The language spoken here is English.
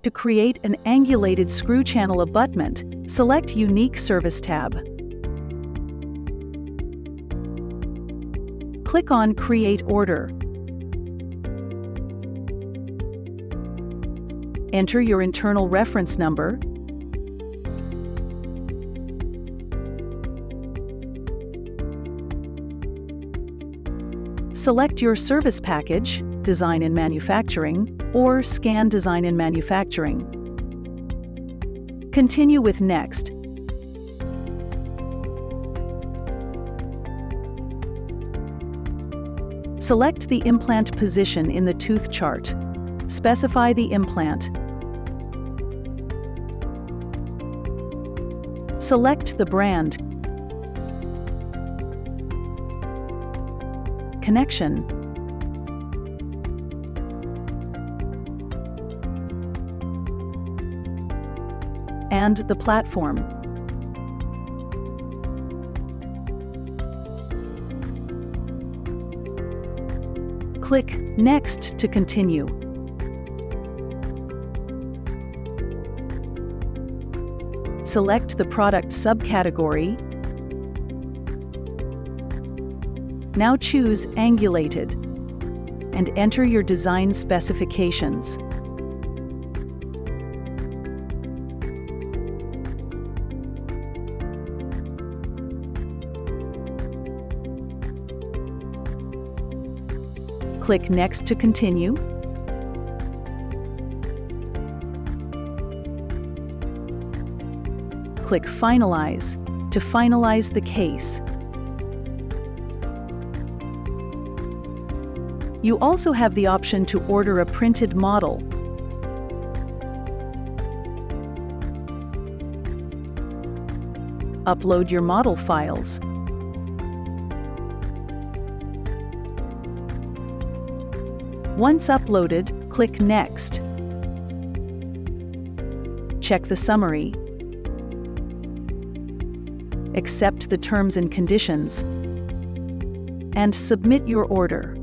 To create an angulated screw channel abutment, select Unique Service tab. Click on Create Order. Enter your internal reference number, select your service package, Design and Manufacturing, or Scan Design and Manufacturing. Continue with Next. Select the implant position in the tooth chart. Specify the implant. Select the brand, connection, and the platform. Click Next to continue. Select the product subcategory. Now choose Angulated and enter your design specifications. Click Next to continue. Click Finalize to finalize the case. You also have the option to order a printed model. Upload your model files. Once uploaded, click Next. Check the summary. Accept the terms and conditions, and submit your order.